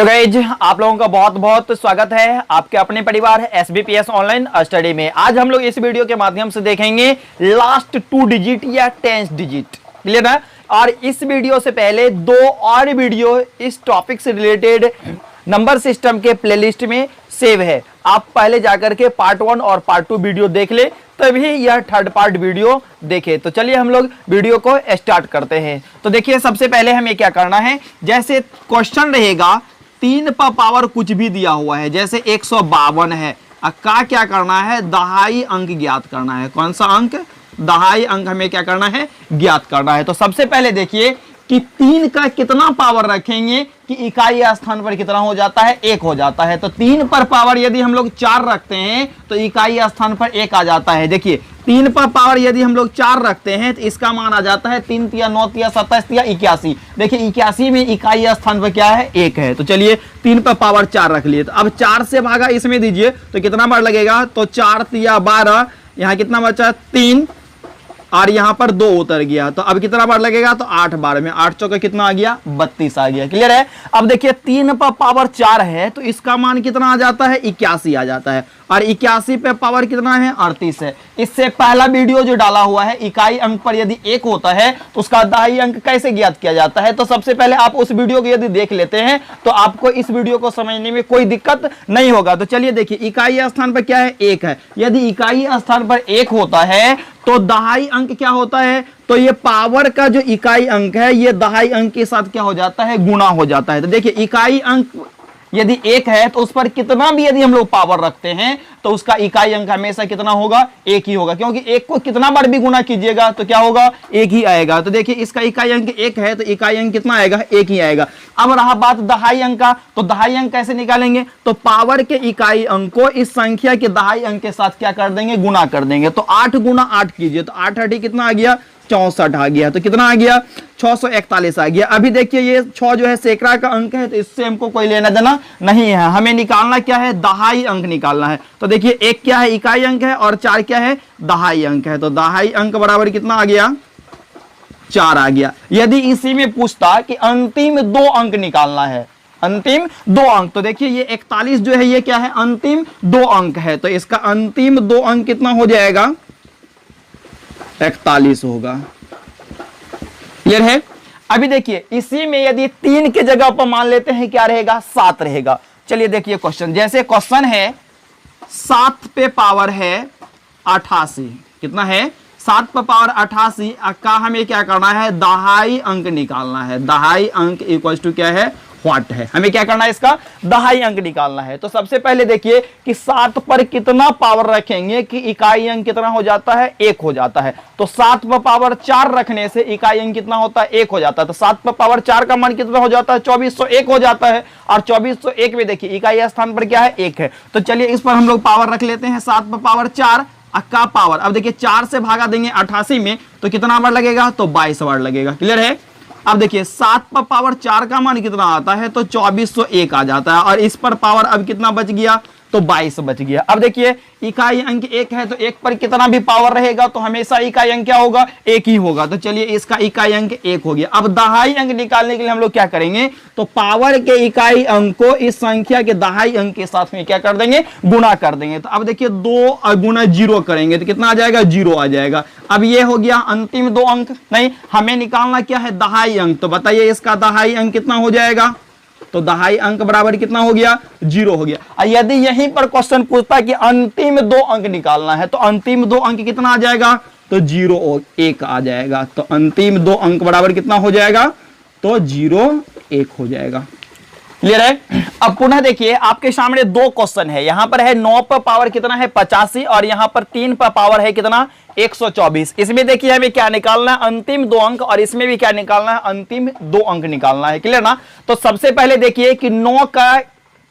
Hello guys, आप लोगों का बहुत बहुत स्वागत है आपके अपने परिवार एसबीपीएस ऑनलाइन स्टडी में। आज हम लोग इस वीडियो के माध्यम से देखेंगे लास्ट 2 डिजिट या 10 डिजिट। क्लियर है? और इस वीडियो से पहले 2 और वीडियो इस टॉपिक से रिलेटेड नंबर सिस्टम के प्लेलिस्ट में सेव है। आप पहले जाकर के पार्ट 1 और पार्ट 2 वीडियो देख ले, तभी यह थर्ड पार्ट वीडियो देखे। तो चलिए हम लोग वीडियो को स्टार्ट करते हैं। तो देखिए, सबसे पहले हमें क्या करना है, जैसे क्वेश्चन रहेगा 3 पर पावर कुछ भी दिया हुआ है, जैसे 152 है, का क्या करना है, दहाई अंक ज्ञात करना है। कौन सा अंक? दहाई अंक हमें क्या करना है, ज्ञात करना है। तो सबसे पहले देखिए कि 3 का कितना पावर रखेंगे कि इकाई स्थान पर कितना हो जाता है, 1 हो जाता है। तो 3 पर पावर यदि हम लोग 4 रखते हैं तो इकाई स्थान पर 1 आ जाता है। देखिए 3 पर पावर यदि हम लोग 4 रखते हैं तो इसका मान आ जाता है 3 तिया 9 तिया 27 तिया 81। देखिए 81 में इकाई स्थान पर क्या है, 1 है। तो चलिए 3 पर पावर 4 रख लिए। तो अब 4 से भागा इसमें दीजिए तो कितना बार लगेगा, तो 4 तिया 12, यहाँ कितना बचा 3 और यहां पर 2 उतर गया। तो अब कितना बार लगेगा, तो 8 बार में 8 चौका कितना आ गया, 32 आ गया। क्लियर है? अब देखिए 3 पर पावर 4 है तो इसका मान कितना आ जाता है, 81 आ जाता है। और 81 पे पावर कितना है, 38 है। इससे पहला वीडियो जो डाला हुआ है, इकाई अंक पर यदि 1 होता है तो उसका दहाई अंक कैसे ज्ञात किया जाता है, तो सबसे पहले आप उस वीडियो को यदि देख लेते हैं तो आपको इस वीडियो को समझने में कोई दिक्कत नहीं होगा। तो चलिए देखिए, इकाई स्थान पर क्या है, 1 है। यदि इकाई स्थान पर 1 होता है तो दहाई अंक क्या होता है, तो ये पावर का जो इकाई अंक है ये दहाई अंक के साथ क्या हो जाता है, गुणा हो जाता है। तो देखिए इकाई अंक यदि 1 है तो उस पर कितना भी यदि हम लोग पावर रखते हैं तो उसका इकाई अंक हमेशा कितना होगा, 1 ही होगा, क्योंकि 1 को कितना बार भी गुना कीजिएगा तो क्या होगा, 1 ही आएगा। तो देखिए इसका इकाई अंक 1 है तो इकाई अंक कितना आएगा, 1 ही आएगा। अब रहा बात दहाई अंक का, तो दहाई अंक कैसे निकालेंगे, तो पावर के इकाई अंक को इस संख्या के दहाई अंक के साथ क्या कर देंगे, गुना कर देंगे। तो 8 गुना 8 कीजिए तो 8 8 कितना आ गया, 64 आ गया। तो कितना आ गया, 641 आ गया। अभी देखिए ये 6 जो है सैकड़ा का अंक है तो इससे हमको कोई लेना देना नहीं है। हमें निकालना क्या है, दहाई अंक निकालना है। तो देखिए 1 क्या है, इकाई अंक है, और 4 क्या है, दहाई अंक है। तो दहाई अंक बराबर कितना आ गया, 4 आ गया। यदि इसी में पूछता कि अंतिम 2 अंक निकालना है, अंतिम 2 अंक, तो देखिए ये 41 जो है ये क्या है, अंतिम 2 अंक है। तो इसका अंतिम 2 अंक कितना हो जाएगा, 41 होगा। क्लियर है? अभी देखिए इसी में यदि 3 के जगह पर मान लेते हैं क्या रहेगा, 7 रहेगा। चलिए देखिए क्वेश्चन, जैसे क्वेश्चन है 7 पे पावर है 88, कितना है, 7 पे पावर 88 का हमें क्या करना है, दहाई अंक निकालना है। दहाई अंक इक्वल टू क्या है, व्हाट है, हमें क्या करना है, इसका दहाई अंक निकालना है। तो सबसे पहले देखिए कि 7 पर कितना पावर रखेंगे कि इकाई अंक कितना हो जाता है, 1 हो जाता है। तो 7 पर पावर 4 रखने से इकाई अंक कितना होता है, 1 हो जाता है। तो 7 पर पावर 4 का मान कितना हो जाता है, 2401 हो जाता है। और 2401 में देखिए इकाई स्थान पर क्या है, 1 है। तो चलिए इस पर हम लोग पावर रख लेते हैं, 7 पर पावर 4 का पावर। अब देखिए 4 से भागा देंगे 88 में तो कितना बार लगेगा, तो 22 बार लगेगा। क्लियर है? अब देखिए 7 पर पावर 4 का मान कितना आता है, तो 2401 आ जाता है। और इस पर पावर अब कितना बच गया, तो 22 बच गया। अब देखिए इकाई अंक 1 है तो 1 पर कितना भी पावर रहेगा तो हमेशा इकाई अंक क्या होगा, 1 ही होगा। तो चलिए इसका इकाई अंक 1 हो गया। अब दहाई अंक निकालने के लिए हम लोग क्या करेंगे, तो पावर के इकाई अंक को इस संख्या के दहाई अंक के साथ में क्या कर देंगे, गुणा कर देंगे। तो अब देखिए 2 गुना 0 करेंगे तो कितना आ जाएगा, 0 आ जाएगा। अब ये हो गया अंतिम 2 अंक, नहीं हमें निकालना क्या है, दहाई अंक। तो बताइए इसका दहाई अंक कितना हो जाएगा, तो दहाई अंक बराबर कितना हो गया, 0 हो गया। यदि यहीं पर क्वेश्चन पूछता कि अंतिम 2 अंक निकालना है तो अंतिम 2 अंक कितना आ जाएगा, तो 0 और 1 आ जाएगा। तो अंतिम 2 अंक बराबर कितना हो जाएगा, तो 0 1 हो जाएगा। क्लियर है? अब पुनः देखिए आपके सामने 2 क्वेश्चन है। यहां पर है 9 पर पावर कितना है, 85, और यहां पर 3 पर पावर है कितना, 124। इसमें देखिए हमें क्या निकालना है, अंतिम 2 अंक, और इसमें भी क्या निकालना है, अंतिम 2 अंक निकालना है। क्लियर ना? तो सबसे पहले देखिए कि 9 का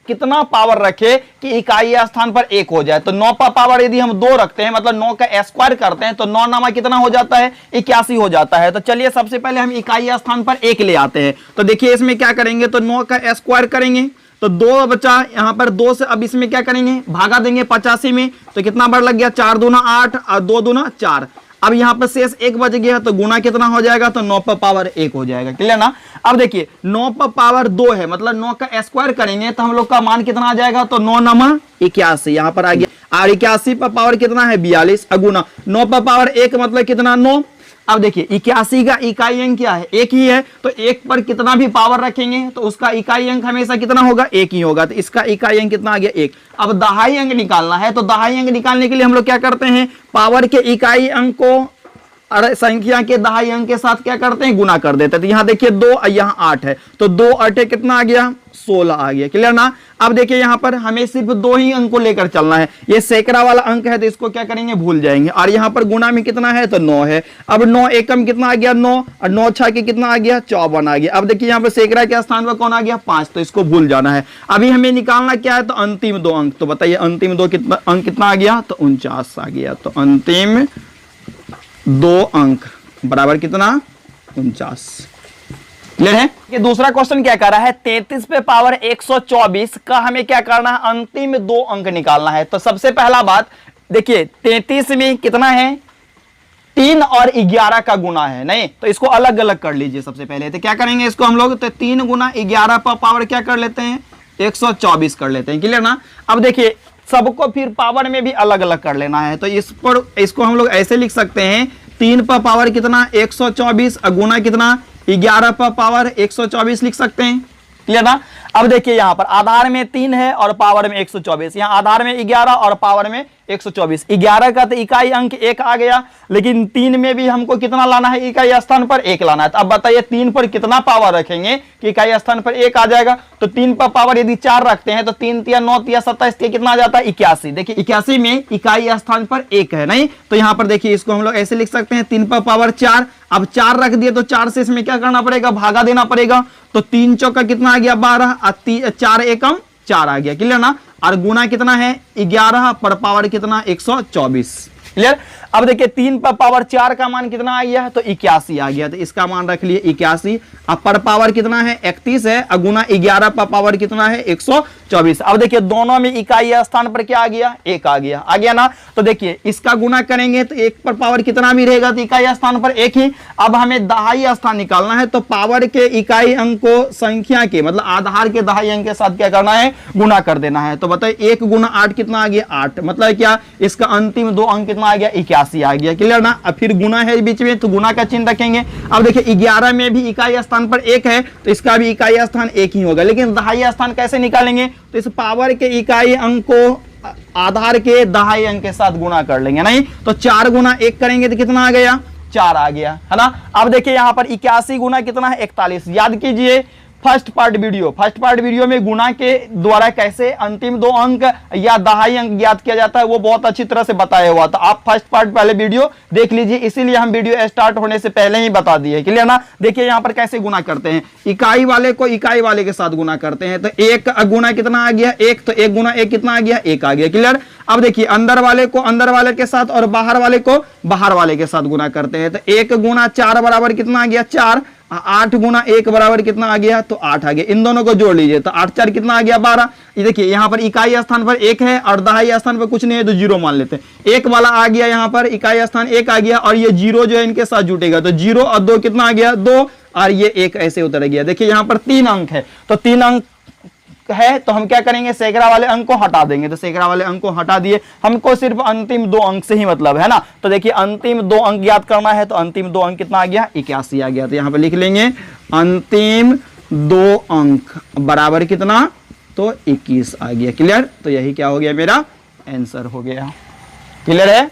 कितना पावर रखे कि इकाई स्थान पर 1 हो जाए। तो 9 पर पावर यदि हम 2 रखते हैं, मतलब 9 का स्क्वायर करते हैं, तो 9 नामा कितना हो जाता है, 81 हो जाता है। तो चलिए सबसे पहले हम इकाई स्थान पर 1 ले आते हैं। तो देखिए इसमें क्या करेंगे, तो 9 का स्क्वायर करेंगे तो 2 बचा, यहां पर 2 से अब इसमें क्या करेंगे, भागा देंगे 85 में तो कितना बार लग गया, 4 दूना 8 और 2 दूना 4। अब यहाँ पर शेष 1 बच गया तो गुना कितना हो जाएगा, तो 9 पर पावर 1 हो जाएगा। क्लियर ना। अब देखिए 9 पर पावर 2 है, मतलब 9 का स्क्वायर करेंगे तो हम लोग का मान कितना आ जाएगा, तो 9 9 81 यहाँ पर आ गया। और 81 पर पावर कितना है 42, अगुना 9 पर पावर 1 मतलब कितना 9। अब देखिए 81 का इकाई अंक क्या है, 1 ही है, तो 1 पर कितना भी पावर रखेंगे तो उसका इकाई अंक हमेशा कितना होगा, 1 ही होगा। तो इसका इकाई अंक कितना आ गया 1। अब दहाई अंक निकालना है, तो दहाई अंक निकालने के लिए हम लोग क्या करते हैं, पावर के इकाई अंक को संख्या के दहाई अंक के साथ क्या करते हैं, गुना कर देते हैं। तो यहाँ देखिए 2 यहाँ 8 है, तो 2 8 कितना आ गया, 16 आ गया। क्लियर ना। अब देखिए यहाँ पर हमें सिर्फ 2 ही अंक को लेकर चलना है, ये सैकड़ा वाला अंक है तो इसको क्या करेंगे, भूल जाएंगे। और यहाँ पर गुना में कितना है, तो 9 है। अब 9 एकम कितना आ गया 9, और 9 छह के कितना आ गया 54 आ गया। अब देखिए यहाँ पर सैकड़ा के स्थान पर कौन आ गया 5, तो इसको भूल जाना है। अभी हमें निकालना क्या है, तो अंतिम 2 अंक। तो बताइए अंतिम 2 अंक कितना आ गया, तो 49 आ गया। तो अंतिम 2 अंक बराबर कितना 49। क्लियर है। ये दूसरा क्वेश्चन क्या कर रहा है, 33 पे पावर 124 का हमें क्या करना है, अंतिम 2 अंक निकालना है। तो सबसे पहला बात देखिए 33 में कितना है, 3 और 11 का गुना है, नहीं तो इसको अलग अलग कर लीजिए। सबसे पहले तो क्या करेंगे इसको हम लोग, तो 3 गुना 11 पर पावर क्या कर लेते हैं 124 कर लेते हैं। क्लियर ना। अब देखिए सबको फिर पावर में भी अलग अलग कर लेना है, तो इस पर इसको हम लोग ऐसे लिख सकते हैं, 3 पर पावर कितना 124 गुना कितना 11 पर पावर 124 लिख सकते हैं। क्लियर ना। अब देखिए यहां पर आधार में 3 है और पावर में 124, यहां आधार में 11 और पावर में 124। 11 का तो इकाई अंक 1 आ गया, लेकिन 3 में भी हमको कितना लाना है, इकाई स्थान पर 1 लाना है। तो अब बताइए 3 पर कितना पावर रखेंगे कि इकाई स्थान पर 1 आ जाएगा। तो 3 पर पावर यदि 4 रखते हैं तो 3 तिया 9 तिया 27 कितना आ जाता है 81। देखिए 81 में इकाई स्थान पर 1 है, नहीं तो यहां पर देखिए इसको हम लोग ऐसे लिख सकते हैं, 3 पर पावर 4। अब 4 रख दिए तो 4 से इसमें क्या करना पड़ेगा, भागा देना पड़ेगा। तो 3 चौका कितना आ गया 12, 4 एकम 4 आ गया। क्लियर ना। और गुना कितना है 11 पर पावर कितना 124। क्लियर। अब देखिए 3 पर पावर 4 का मान कितना आ गया, तो 81 आ गया। तो इसका मान रख लिए 81। अब पर पावर कितना है 31 है, गुना 11 पर पावर कितना है 124। अब देखिए दोनों में इकाई स्थान पर क्या आ गया 1 आ गया ना। तो देखिए इसका गुना करेंगे तो 1 पर पावर कितना भी रहेगा, तो इकाई स्थान पर 1 ही। अब हमें दहाई स्थान निकालना है, तो पावर के इकाई अंक को संख्या के मतलब आधार के दहाई अंक के साथ क्या करना है, गुना कर देना है। तो बताइए 1 गुना 8 कितना आ गया 8, मतलब क्या इसका अंतिम 2 अंक कितना आ गया 81 आ गया। क्लियर ना। अब फिर गुना है बीच में तो गुना का चिन्ह रखेंगे। अब देखिए 11 में भी इकाई स्थान पर 1 है, तो इसका भी इकाई स्थान 1 ही होगा। लेकिन दहाई स्थान कैसे निकालेंगे, तो इस पावर के इकाई अंक को आधार के दहाई अंक के साथ गुना कर लेंगे, नहीं तो 4 गुना 1 करेंगे तो कितना आ गया 4 आ गया, है ना। अब देखिए यहां पर 81 गुना कितना है 41। याद कीजिए फर्स्ट पार्ट वीडियो में गुना के द्वारा कैसे अंतिम 2 अंक या दहाई अंक ज्ञात किया जाता है वो बहुत अच्छी तरह से बताया हुआ था। आप फर्स्ट पार्ट पहले वीडियो देख लीजिए, इसीलिए हम वीडियो स्टार्ट होने से पहले ही बता दिए। क्लियर ना। देखिए यहां पर कैसे गुना करते हैं, इकाई वाले को इकाई वाले के साथ गुना करते हैं। तो 1 गुना कितना आ गया 1, तो 1 गुना 1 कितना आ गया 1 आ गया। क्लियर। अब देखिए अंदर वाले को अंदर वाले के साथ और बाहर वाले को बाहर वाले के साथ गुना करते हैं। तो 1 गुना 4 बराबर कितना आ गया 4, 8 गुना 1 बराबर कितना आ गया, तो 8 आ गया। इन दोनों को जोड़ लीजिए तो 8 4 कितना आ गया 12। ये देखिए यहाँ पर इकाई स्थान पर 1 है और दहाई स्थान पर कुछ नहीं है तो 0 मान लेते हैं। 1 वाला आ गया, यहाँ पर इकाई स्थान 1 आ गया और ये 0 जो है इनके साथ जुटेगा, तो 0 और 2 कितना आ गया 2, और ये 1 ऐसे उतर गया। देखिए यहाँ पर 3 अंक है, तो 3 अंक है तो हम क्या करेंगे सैकड़ा वाले अंक को हटा देंगे। तो सैकड़ा वाले अंक को हटा दिए, हमको सिर्फ अंतिम 2 अंक से ही मतलब है ना। तो देखिए अंतिम 2 अंक याद करना है, तो अंतिम 2 अंक कितना आ गया 81 आ गया। तो यहां पे लिख लेंगे अंतिम 2 अंक बराबर कितना, तो 21 आ गया। क्लियर। तो यही क्या हो गया मेरा आंसर हो गया। क्लियर है।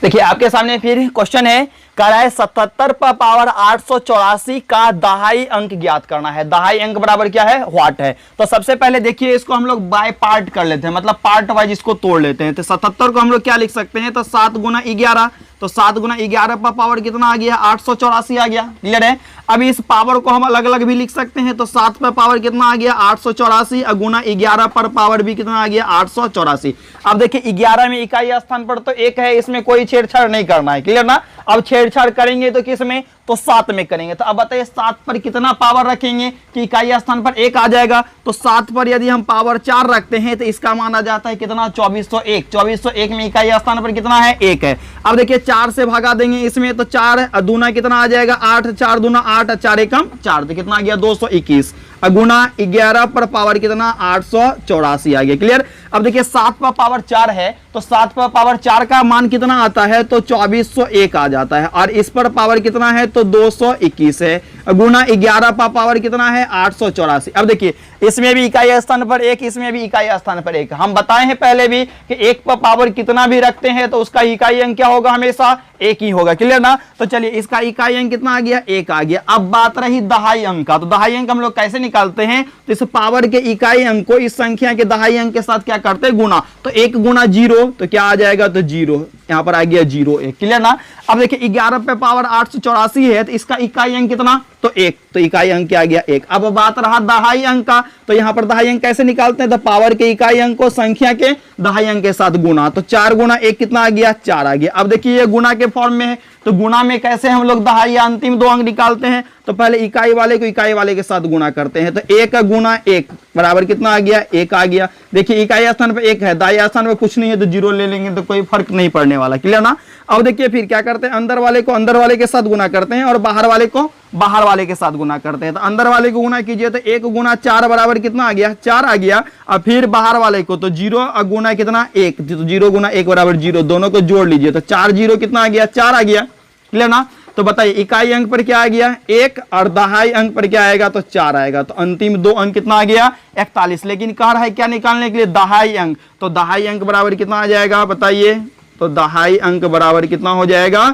देखिए आपके सामने फिर क्वेश्चन है, कह रहा है 77 पर पावर 884 का दहाई अंक ज्ञात करना है। दहाई अंक बराबर क्या है व्हाट है। तो सबसे पहले देखिए इसको हम लोग बाय पार्ट कर लेते हैं, मतलब पार्ट वाइज इसको तोड़ लेते हैं। तो 77 को हम लोग क्या लिख सकते हैं, तो 7 गुना 11, तो 7 गुना 11 पर पावर कितना आ गया 884 आ गया। क्लियर है। अब इस पावर को हम अलग अलग भी लिख सकते हैं, तो 7 पर पावर कितना आ गया 884 और गुना 11 पर पावर भी कितना आ गया 884। अब देखिए 11 में इकाई स्थान पर तो 1 है, इसमें कोई छेड़छाड़ नहीं करना है। क्लियर ना। अब छेड़छाड़ करेंगे तो किस में, तो 7 में करेंगे। तो अब बताइए 7 पर कितना पावर रखेंगे कि इकाई स्थान पर 1 आ जाएगा। तो 7 पर यदि हम पावर 4 रखते हैं तो इसका मान आ जाता है कितना 2401। 2401 में इकाई स्थान पर कितना है 1 है। अब देखिए 4 से भगा देंगे इसमें तो 4 दूना कितना आ जाएगा 8, 4 दूना 8, 4 एकम 4, तो कितना आ गया 221 गुना 11 पर पावर कितना 884 आ गया। क्लियर। अब देखिए 7 पर पावर 4 है तो 7 पर पावर 4 का मान कितना आता है तो 2401 आ जाता है, और इस पर पावर कितना है तो 221 है गुना 11 पर पावर कितना है 884। अब देखिए इसमें भी इकाई स्थान पर 1, इसमें भी इकाई स्थान पर 1। हम बताए हैं पहले भी कि 1 पर पावर कितना भी रखते हैं तो उसका इकाई अंक क्या होगा, हमेशा 1 ही होगा। क्लियर ना। तो चलिए इसका इकाई अंक कितना आ गया 1 आ गया। अब बात रही दहाई अंक का, तो दहाई अंक हम लोग कैसे निकालते हैं, तो इस पावर के इकाई अंक को इस संख्या के दहाई अंक के साथ क्या करते हैं गुना। तो 1 गुना 0 तो क्या आ जाएगा तो 0, यहां पर आ गया 0 1। क्लियर ना। अब देखिए 11 पे पावर 884 है तो इसका इकाई अंक कितना तो 1, तो इकाई अंक क्या आ गया 1। अब बात रहा दहाई अंक का, तो यहां पर दहाई अंक कैसे निकालते हैं, तो पावर के इकाई अंक को संख्या के दहाई अंक के साथ गुना। तो 4 गुना 1 कितना आ गया 4 आ गया। अब देखिए ये गुना के फॉर्म में है, तो गुना में कैसे हम लोग दहाई या अंतिम 2 अंक निकालते हैं, तो पहले इकाई वाले को इकाई वाले के साथ गुना करते हैं। तो 1 गुना 1 बराबर कितना आ गया 1 आ गया। देखिए इकाई स्थान पर 1 है, दाई स्थान पर कुछ नहीं है तो 0 ले लेंगे तो कोई फर्क नहीं पड़ने वाला। क्लियर ना। अब देखिए फिर क्या करते हैं, अंदर वाले को अंदर वाले के साथ गुना करते हैं और बाहर वाले को बाहर वाले के साथ गुना करते हैं। तो अंदर वाले को गुना कीजिए तो 1 गुना 4 बराबर कितना आ गया 4 आ गया। और फिर बाहर वाले को तो 0 गुना कितना 1, तो 0 गुना 1 बराबर 0, दोनों को जोड़ लीजिए तो 4 0 कितना आ गया 4 आ गया। क्लियर ना। तो बताइए इकाई अंक पर क्या आ गया 1 और दहाई अंक पर क्या आएगा तो 4 आएगा। तो अंतिम 2 अंक कितना आ गया 41। लेकिन कह रहा है क्या निकालने के लिए दहाई अंक, तो दहाई अंक बराबर कितना आ जाएगा बताइए, तो दहाई अंक बराबर कितना हो जाएगा,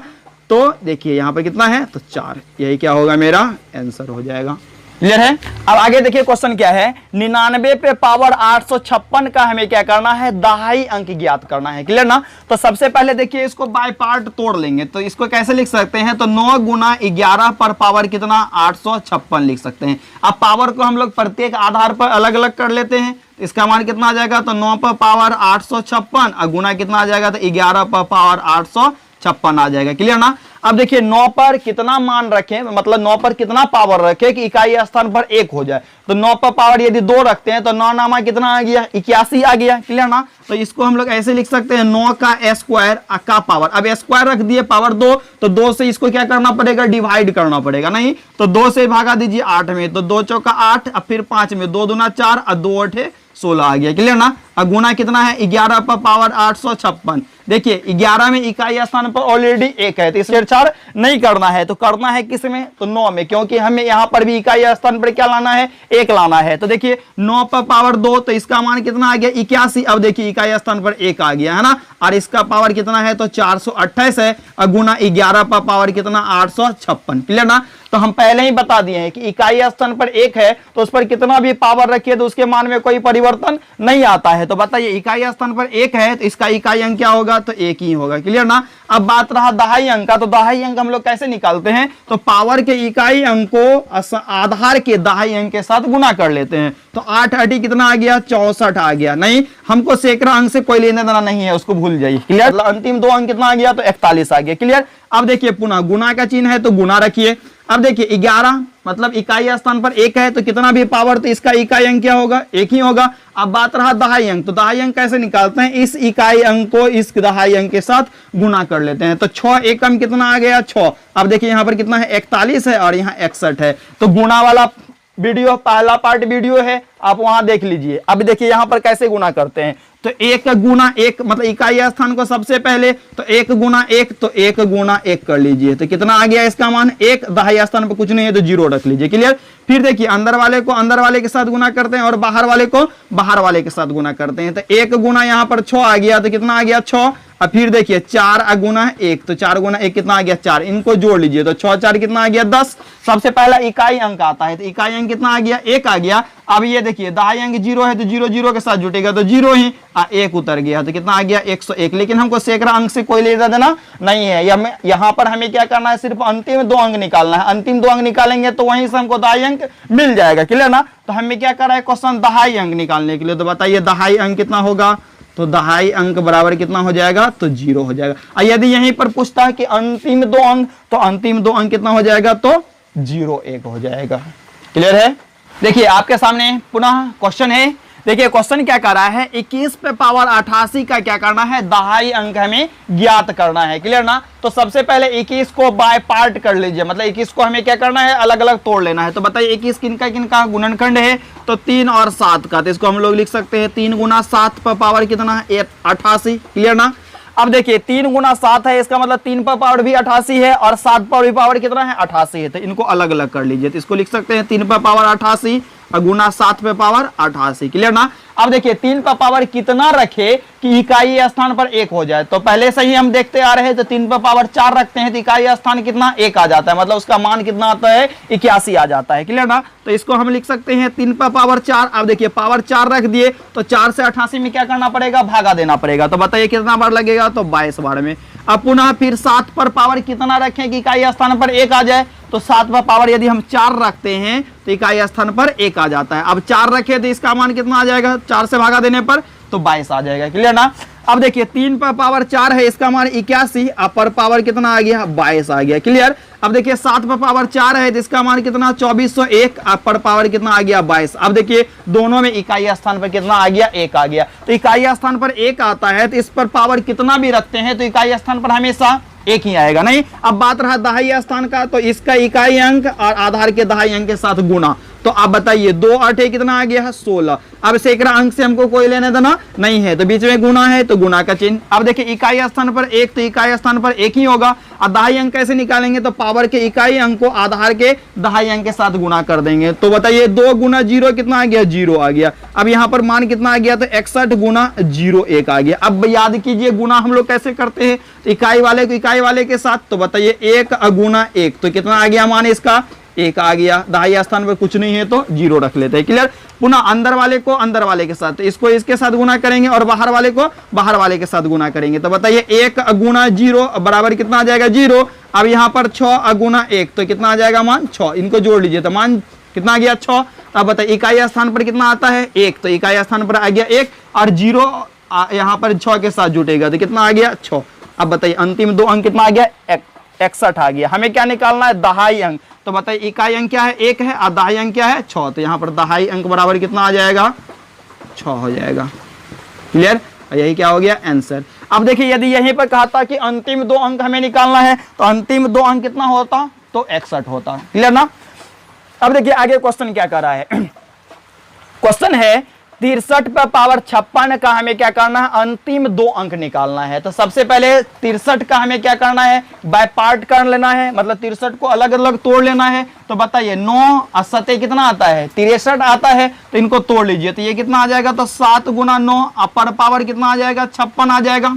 तो देखिए यहां पर कितना है तो 4, यही क्या होगा मेरा आंसर हो जाएगा। क्लियर है। अब आगे देखिए क्वेश्चन क्या है, 99 पे पावर 856 का हमें क्या करना है दहाई अंक ज्ञात करना है। क्लियर ना। तो सबसे पहले देखिए इसको बाय पार्ट तोड़ लेंगे, तो इसको कैसे लिख सकते हैं, तो 9 गुना 11 पर पावर कितना 856 लिख सकते हैं। अब पावर को हम लोग प्रत्येक आधार पर अलग अलग कर लेते हैं, इसका मान कितना आ जाएगा तो 9 पर पावर 856 और गुना कितना आ जाएगा तो 11 पर पावर 856 आ जाएगा। क्लियर ना। अब देखिए 9 पर कितना मान रखें, मतलब 9 पर कितना पावर रखें कि इकाई स्थान पर 1 हो जाए। तो 9 पर पावर यदि 2 रखते हैं तो 9 नामा कितना आ गया 81 आ गया। क्लियर ना। तो इसको हम लोग ऐसे लिख सकते हैं 9 का स्क्वायर का पावर, अब स्क्वायर रख दिए पावर 2, तो 2 से इसको क्या करना पड़ेगा डिवाइड करना पड़ेगा, नहीं तो 2 से भागा दीजिए 8 में, तो 2 चौका 8 और फिर 5 में 2 दूना 4 और 2 8 16 आ गया। क्लियर ना। अब गुना कितना है 11 पर पावर 856। देखिए 11 में इकाई स्थान पर ऑलरेडी 1 है तो इसलिए 4 नहीं करना है, तो करना है किस में तो 9 में, क्योंकि हमें यहां पर भी इकाई स्थान पर क्या लाना है 1 लाना है। तो देखिए 9 पर पावर 2 तो इसका मान कितना आ गया 81। अब देखिए इकाई स्थान पर 1 आ गया है ना, और इसका पावर कितना है तो 428 है और गुना 11 पर पावर कितना 856। क्लियर ना। तो हम पहले ही बता दिए हैं कि इकाई स्थान पर 1 है तो उस पर कितना भी पावर रखिए तो उसके मान में कोई परिवर्तन नहीं आता है। तो बताइए इकाई स्थान पर 1 है तो इसका इकाई अंक क्या होगा तो 1 ही होगा। क्लियर ना। अब बात रहा दहाई अंक का, तो दहाई अंक हम लोग कैसे निकालते हैं, तो पावर के इकाई अंक को आधार के दहाई अंक के साथ गुना कर लेते हैं। तो 8 8 कितना आ गया 64 आ गया। नहीं, हमको सैकड़ा अंक से कोई लेना देना नहीं है, उसको भूल जाइए। क्लियर। अंतिम 2 अंक कितना आ गया तो 41 आ गया। क्लियर। अब देखिए पुनः गुना का चिन्ह है तो गुना रखिए। अब देखिए 11 मतलब इकाई स्थान पर 1 है तो कितना भी पावर तो इसका इकाई अंक क्या होगा 1 ही होगा। अब बात रहा दहाई अंक, तो दहाई अंक कैसे निकालते हैं, इस इकाई अंक को इस दहाई अंक के साथ गुना कर लेते हैं। तो 6 एकम कितना आ गया 6। अब देखिए यहां पर कितना है 41 है और यहां 61 है। तो गुना वाला वीडियो पहला पार्ट वीडियो है, आप वहां देख लीजिए। अब देखिए यहां पर कैसे गुना करते हैं, तो 1 गुना 1 मतलब इकाई स्थान को सबसे पहले तो 1 गुना 1 तो 1 गुना 1 कर लीजिए, तो कितना आ गया इसका मान 1। दहाई स्थान पर कुछ नहीं है तो 0 रख लीजिए। क्लियर। फिर देखिए अंदर वाले को अंदर वाले के साथ गुना करते हैं और बाहर वाले को बाहर वाले के साथ गुना करते हैं। तो 1 गुना यहां पर 6 आ गया, तो कितना आ गया 6। और फिर देखिए 4 गुना 1 तो 4 गुना 1 कितना आ गया 4, इनको जोड़ लीजिए तो 6 4 कितना आ गया 10। सबसे पहला इकाई अंक आता है, तो इकाई अंक कितना आ गया 1 आ गया। अब ये देखिए दहाई अंक 0 है तो 0 0 के साथ जुटेगा तो 0 ही, 1 उतर गया तो कितना आ गया 101। लेकिन हमको सैकड़ा अंक से कोई लेना देना नहीं है, यहाँ पर हमें क्या करना है सिर्फ अंतिम 2 अंक निकालना है। अंतिम 2 अंक निकालेंगे तो वहीं से हमको दहाई अंक मिल जाएगा। क्लियर ना। तो हमें क्या कर रहा है क्वेश्चन दहाई अंक निकालने के लिए, तो बताइए दहाई अंक कितना होगा, तो दहाई अंक बराबर कितना हो जाएगा, तो 0 हो जाएगा। और यदि यहीं पर पूछता है कि अंतिम 2 अंक, तो अंतिम 2 अंक कितना हो जाएगा, तो 0 1 हो जाएगा। क्लियर है। देखिए आपके सामने पुनः क्वेश्चन है। देखिए क्वेश्चन क्या कर रहा है, 21 पे पावर 88 का क्या करना है, दहाई अंक हमें ज्ञात करना है। क्लियर ना। तो सबसे पहले 21 को बाय पार्ट कर लीजिए, मतलब 21 को हमें क्या करना है, अलग अलग तोड़ लेना है। तो बताइए 21 किनका किनका गुणनखंड है, तो 3 और 7 का। तो इसको हम लोग लिख सकते हैं 3 गुना 7 पर पावर कितना है, 88। क्लियर ना। अब देखिए 3 गुना 7 है, इसका मतलब 3 पर पावर भी 88 है और 7 पर भी पावर कितना है, 88 है। तो इनको अलग अलग कर लीजिए। तो इसको लिख सकते हैं 3 पर पावर 88 और गुना 7 पे पावर 88। क्लियर ना। अब देखिए 3 पर पावर कितना रखे कि इकाई स्थान पर 1 हो जाए। तो पहले से ही हम देखते आ रहे हैं, तो 3 पर पावर 4 रखते हैं तो इकाई स्थान कितना, 1 आ जाता है, मतलब उसका मान कितना आता है, 81 आ जाता है। क्लियर ना। तो इसको हम लिख सकते हैं 3 पर पावर 4। अब देखिए पावर 4 रख दिए, तो 4 से 88 में क्या करना पड़ेगा, भागा देना पड़ेगा। तो बताइए कितना बार लगेगा, तो 22 बार में। अब पुनः फिर 7 पर पावर कितना रखें कि इकाई स्थान पर 1 आ जाए, तो 7 पर पावर यदि हम 4 रखते हैं तो इकाई स्थान पर 1 आ जाता है। अब 4 रखे तो इसका मान कितना आ जाएगा, 4 से भागा देने पर तो 22 आ जाएगा। क्लियर ना। अब देखिए 3 पर पावर 4 है, इसका मान 81, अब पर पावर कितना आ गया, 22 आ गया। क्लियर। अब देखिए 7 पर पावर 4 है, जिसका मान कितना 2401, अब पर पावर कितना आ गया, 22। अब देखिए दोनों में इकाई स्थान पर कितना आ गया, 1 आ गया। तो इकाई स्थान पर 1 आता है, तो इस पर पावर कितना भी रखते हैं तो इकाई स्थान पर हमेशा 1 ही आएगा। नहीं। अब बात रहा दहाई स्थान का, तो इसका इकाई अंक और आधार के दहाई अंक के साथ गुणा। तो आप बताइए 2 8 कितना आ गया है, 16। अब सैकड़ा अंक से हमको कोई लेने देना नहीं है, तो बीच में गुणा है तो गुणा का चिन्ह। अब देखिए इकाई स्थान पर 1, तो इकाई स्थान पर 1 ही होगा। और दहाई अंक कैसे निकालेंगे, तो पावर के इकाई अंक को आधार के दहाई अंक के साथ गुणा कर देंगे। तो बताइए 2 गुना 0 कितना आ गया, 0 आ गया। अब यहाँ पर मान कितना आ गया, तो 61 गुना 0 1 आ गया। अब याद कीजिए गुना हम लोग कैसे करते हैं, तो इकाई वाले को इकाई वाले के साथ। तो बताइए 1 गुना 1, तो कितना आ गया मान इसका, 1 आ गया। दहाई स्थान पर कुछ नहीं है तो 0 रख लेते हैं। क्लियर। पुनः अंदर वाले को अंदर वाले के साथ, तो इसको इसके साथ गुना करेंगे और बाहर वाले को बाहर वाले के साथ गुना करेंगे। तो बताइए 1 गुना 0 बराबर कितना आ जाएगा, 0। अब यहाँ पर 6 गुना 1, तो कितना आ जाएगा मान 6। इनको जोड़ लीजिए तो मान कितना आ गया, 6। अब बताइए इकाई स्थान पर कितना आता है, 1, तो इकाई स्थान पर आ गया 1 और 0 यहाँ पर 6 के साथ जुटेगा तो कितना आ गया, 6। अब बताइए अंतिम 2 अंक कितना आ गया, 61 आ गया। हमें क्या निकालना है, दहाई अंक। तो बताइए इकाई अंक क्या है, 1 है और दहाई अंक क्या है, 6। तो यहाँ पर दहाई अंक बराबर कितना आ जाएगा, 6 हो जाएगा। क्लियर। यही क्या हो गया, आंसर। अब देखिए यदि यहीं पर कहा था कि अंतिम 2 अंक हमें निकालना है, तो अंतिम 2 अंक कितना होता, तो 61 होता। क्लियर ना। अब देखिए आगे क्वेश्चन क्या कर रहा है। क्वेश्चन है 63 पर पावर 56 का हमें क्या करना है, अंतिम 2 अंक निकालना है। तो सबसे पहले 63 का हमें क्या करना है, बाय पार्ट कर लेना है, मतलब 63 को अलग अलग तोड़ लेना है। तो बताइए 9 और 7 कितना आता है, 63 आता है। तो इनको तोड़ लीजिए, तो ये कितना आ जाएगा, तो 7 गुना 9 पर पावर कितना आ जाएगा, 56 आ जाएगा,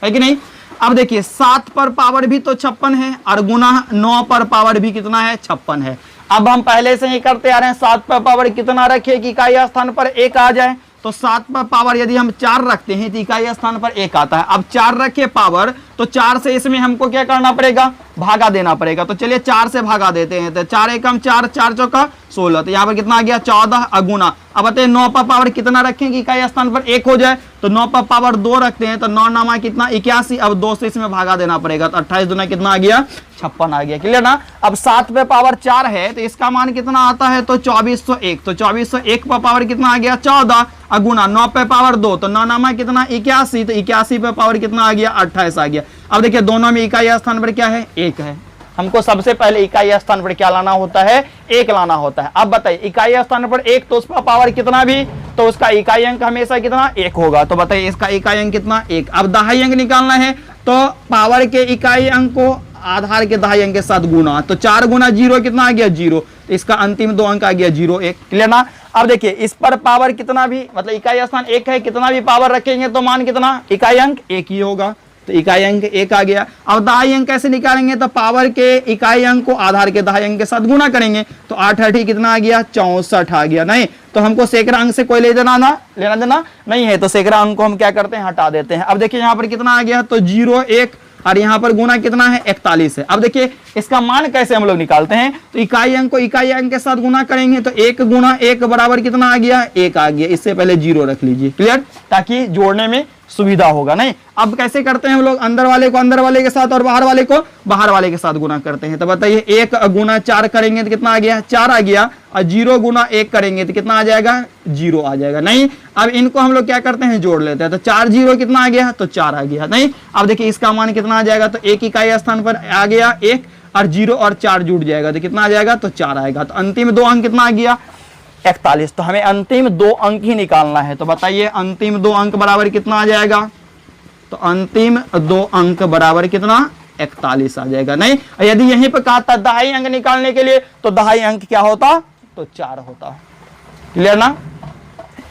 है कि नहीं। अब देखिए 7 पर पावर भी तो 56 है और गुना 9 पर पावर भी कितना है, 56 है। अब हम पहले से ही करते आ रहे हैं, 7 पर पावर कितना रखे कि इकाई स्थान पर 1 आ जाए। तो 7 पर पावर यदि हम 4 रखते हैं तो इकाई स्थान पर 1 आता है। अब 4 रखे पावर, तो 4 से इसमें हमको क्या करना पड़ेगा, भागा देना पड़ेगा। तो चलिए 4 से भागा देते हैं। तो 4 एकम 4, 4 चौका 16। तो यहाँ पर कितना आ गया, 14 अगुना। अब बताइए 9 पर पावर कितना रखें कि इकाई स्थान पर 1 हो जाए। तो 9 पर पावर 2 रखते हैं, तो 9 नामा कितना, 81। अब 2 से इसमें भागा देना पड़ेगा, तो 28 दूना कितना आ गया, 56 आ गया। क्लियर ना। अब 7 पे पावर 4 है, तो इसका मान कितना आता है, तो 2401। तो 2401 पर पावर कितना आ गया, 14 अगुना 9 पे पावर 2, तो 9 नामा कितना, 81। तो 81 पे पावर कितना आ गया, 28 आ गया। अब देखिए दोनों में इकाई स्थान पर क्या है, 1 है। हमको सबसे पहले इकाई स्थान पर क्या लाना होता है, 1 लाना होता है। अब बताइए इकाई स्थान पर 1, तो उसका पावर कितना भी, तो उसका इकाई अंक हमेशा कितना, 1 होगा। तो बताइए इसका इकाई अंक कितना, 1। अब दहाई अंक निकालना है, तो पावर के इकाई अंक को आधार के दहाई अंक के साथ गुना। तो 4 गुना 0 कितना आ गया, 0। तो इसका अंतिम 2 अंक आ गया 0 1। क्लियर ना। अब देखिए इस पर पावर कितना भी, मतलब इकाई स्थान 1 है, कितना भी पावर रखेंगे तो मान कितना, इकाई अंक 1 ही होगा। तो इकाई अंक 1 आ गया। अब दहाई अंक कैसे निकालेंगे, तो पावर के इकाई अंक को आधार के दहाई अंक के साथ गुणा करेंगे। तो 8 8 कितना आ गया, 64 आ गया। नहीं तो हमको सैकड़ा अंक से कोई लेना देना नहीं है, तो सैकड़ा अंक को हम क्या करते हैं, हटा देते हैं। अब देखिए यहाँ पर कितना आ गया, तो 0 1 और यहाँ पर गुना कितना है, 41 है। अब देखिए इसका मान कैसे हम लोग निकालते हैं, तो इकाई अंक को इकाई अंक के साथ गुना करेंगे। तो 1 गुना 1 बराबर कितना आ गया, 1 आ गया। इससे पहले 0 रख लीजिए। क्लियर, ताकि जोड़ने में सुविधा होगा। नहीं, अब कैसे करते हैं हम लोग, अंदर वाले को अंदर वाले के साथ और बाहर वाले को बाहर वाले के साथ गुना करते हैं। तो बताइए 1 गुना 4 करेंगे तो कितना आ गया, 4 आ गया, और 0 गुना 1 करेंगे तो कितना आ जाएगा, 0 आ जाएगा। नहीं, अब इनको हम लोग क्या करते हैं, जोड़ लेते हैं। तो 4 0 कितना आ गया, तो 4 आ गया। नहीं, अब देखिए इसका मान कितना आ जाएगा, तो 1 इकाई स्थान पर आ गया 1, और 0 और 4 जुड़ जाएगा तो कितना आ जाएगा, तो 4 आएगा। तो अंतिम 2 अंक कितना आ गया, 41। तो हमें अंतिम 2 अंक ही निकालना है। तो बताइए अंतिम 2 अंक बराबर कितना आ जाएगा, तो अंतिम 2 अंक बराबर कितना, 41 आ जाएगा। नहीं, यदि यहीं पर कहा था 2.5 अंक निकालने के लिए, तो 2.5 अंक क्या होता, तो 4 होता। क्लियर ना।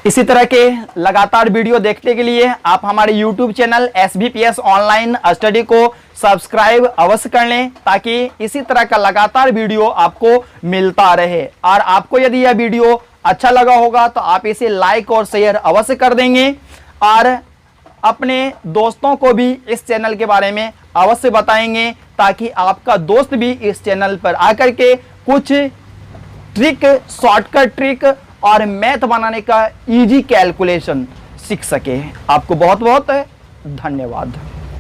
इसी तरह के लगातार वीडियो देखने के लिए आप हमारे YouTube channel SBPS online study को सब्सक्राइब अवश्य कर लें, ताकि इसी तरह का लगातार वीडियो आपको मिलता रहे। और आपको यदि यह वीडियो अच्छा लगा होगा तो आप इसे लाइक और शेयर अवश्य कर देंगे, और अपने दोस्तों को भी इस चैनल के बारे में अवश्य बताएंगे, ताकि आपका दोस्त भी इस चैनल पर आकर के कुछ ट्रिक, शॉर्टकट ट्रिक और मैथ बनाने का इजी कैलकुलेशन सीख सके। आपको बहुत बहुत धन्यवाद।